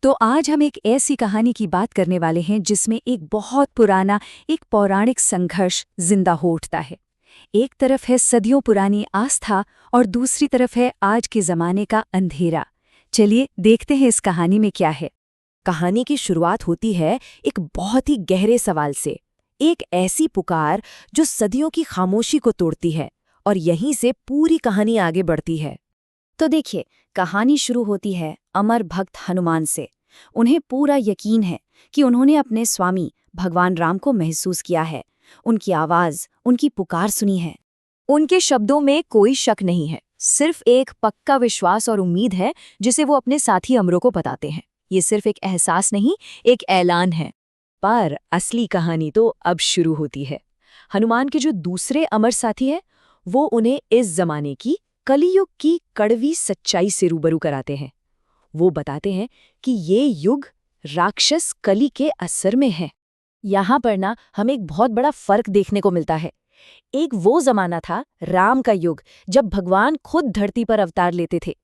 तो आज हम एक ऐसी कहानी की बात करने वाले हैं जिसमें एक बहुत पुराना एक पौराणिक संघर्ष जिंदा हो उठता है। एक तरफ है सदियों पुरानी आस्था और दूसरी तरफ है आज के जमाने का अंधेरा। चलिए देखते हैं इस कहानी में क्या है। कहानी की शुरुआत होती है एक बहुत ही गहरे सवाल से, एक ऐसी पुकार जो सदियों की खामोशी को तोड़ती है, और यहीं से पूरी कहानी आगे बढ़ती है। तो देखिए, कहानी शुरू होती है अमर भक्त हनुमान से। उन्हें पूरा यकीन है कि उन्होंने अपने स्वामी भगवान राम को महसूस किया है, उनकी आवाज, उनकी पुकार सुनी है। उनके शब्दों में कोई शक नहीं है, सिर्फ एक पक्का विश्वास और उम्मीद है जिसे वो अपने साथी अमरों को बताते हैं। ये सिर्फ एक एहसास नहीं, एक ऐलान है। पर असली कहानी तो अब शुरू होती है। हनुमान के जो दूसरे अमर साथी हैं, वो उन्हें इस जमाने की, कलियुग की कड़वी सच्चाई से रूबरू कराते हैं। वो बताते हैं कि ये युग राक्षस कली के असर में है। यहाँ पर ना हमें एक बहुत बड़ा फर्क देखने को मिलता है। एक वो जमाना था, राम का युग, जब भगवान खुद धरती पर अवतार लेते थे,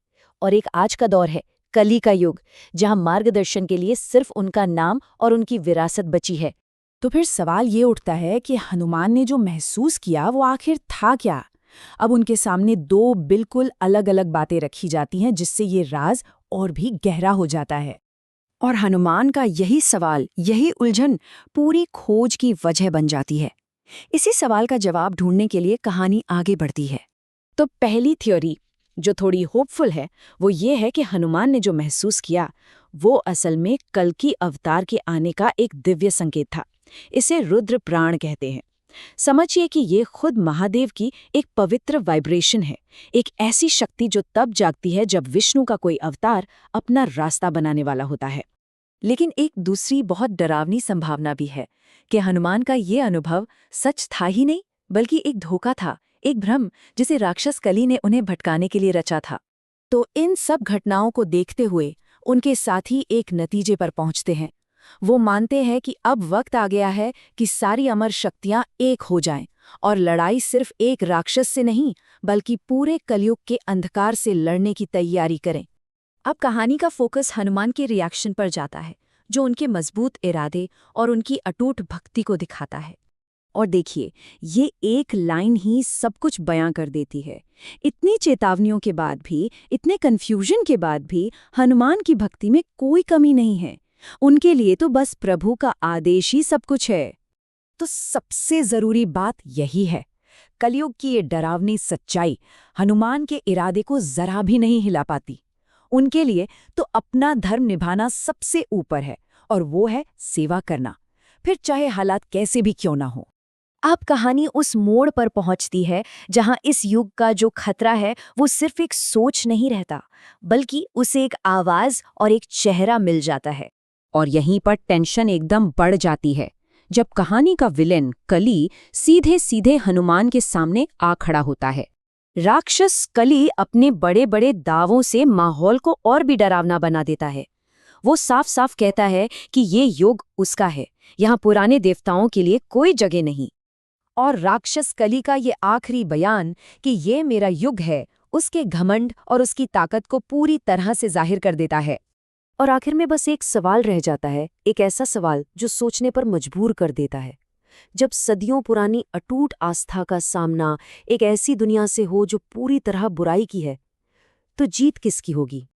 और एक आज का दौर है, कली का युग, जहाँ मार्गदर्शन के लिए सिर्फ उनका नाम और उनकी विरासत बची है। तो फिर सवाल ये उठता है कि हनुमान ने जो महसूस किया वो आखिर था क्या? अब उनके सामने दो बिल्कुल अलग अलग बातें रखी जाती हैं, जिससे ये राज और भी गहरा हो जाता है। और हनुमान का यही सवाल, यही उलझन पूरी खोज की वजह बन जाती है। इसी सवाल का जवाब ढूंढने के लिए कहानी आगे बढ़ती है। तो पहली थ्योरी, जो थोड़ी होपफुल है, वो ये है कि हनुमान ने जो महसूस किया वो असल में कल्कि अवतार के आने का एक दिव्य संकेत था। इसे रुद्र प्राण कहते हैं। समझिए कि ये खुद महादेव की एक पवित्र वाइब्रेशन है, एक ऐसी शक्ति जो तब जागती है जब विष्णु का कोई अवतार अपना रास्ता बनाने वाला होता है। लेकिन एक दूसरी बहुत डरावनी संभावना भी है कि हनुमान का ये अनुभव सच था ही नहीं, बल्कि एक धोखा था, एक भ्रम जिसे राक्षस कली ने उन्हें भटकाने के लिए रचा था। तो इन सब घटनाओं को देखते हुए उनके साथी एक नतीजे पर पहुंचते हैं। वो मानते हैं कि अब वक्त आ गया है कि सारी अमर शक्तियां एक हो जाएं, और लड़ाई सिर्फ एक राक्षस से नहीं, बल्कि पूरे कलयुग के अंधकार से लड़ने की तैयारी करें। अब कहानी का फोकस हनुमान के रिएक्शन पर जाता है, जो उनके मजबूत इरादे और उनकी अटूट भक्ति को दिखाता है। और देखिए, ये एक लाइन ही सब कुछ बयां कर देती है। इतनी चेतावनियों के बाद भी, इतने कन्फ्यूजन के बाद भी हनुमान की भक्ति में कोई कमी नहीं है। उनके लिए तो बस प्रभु का आदेश ही सब कुछ है। तो सबसे जरूरी बात यही है, कलयुग की ये डरावनी सच्चाई हनुमान के इरादे को जरा भी नहीं हिला पाती। उनके लिए तो अपना धर्म निभाना सबसे ऊपर है, और वो है सेवा करना, फिर चाहे हालात कैसे भी क्यों ना हो। अब कहानी उस मोड़ पर पहुंचती है जहां इस युग का जो खतरा है वो सिर्फ एक सोच नहीं रहता, बल्कि उसे एक आवाज और एक चेहरा मिल जाता है। और यहीं पर टेंशन एकदम बढ़ जाती है, जब कहानी का विलेन कली सीधे सीधे हनुमान के सामने आ खड़ा होता है। राक्षस कली अपने बड़े बड़े दावों से माहौल को और भी डरावना बना देता है। वो साफ साफ कहता है कि ये युग उसका है, यहाँ पुराने देवताओं के लिए कोई जगह नहीं। और राक्षस कली का ये आखिरी बयान कि ये मेरा युग है, उसके घमंड और उसकी ताकत को पूरी तरह से जाहिर कर देता है। और आखिर में बस एक सवाल रह जाता है, एक ऐसा सवाल जो सोचने पर मजबूर कर देता है। जब सदियों पुरानी अटूट आस्था का सामना एक ऐसी दुनिया से हो जो पूरी तरह बुराई की है, तो जीत किसकी होगी?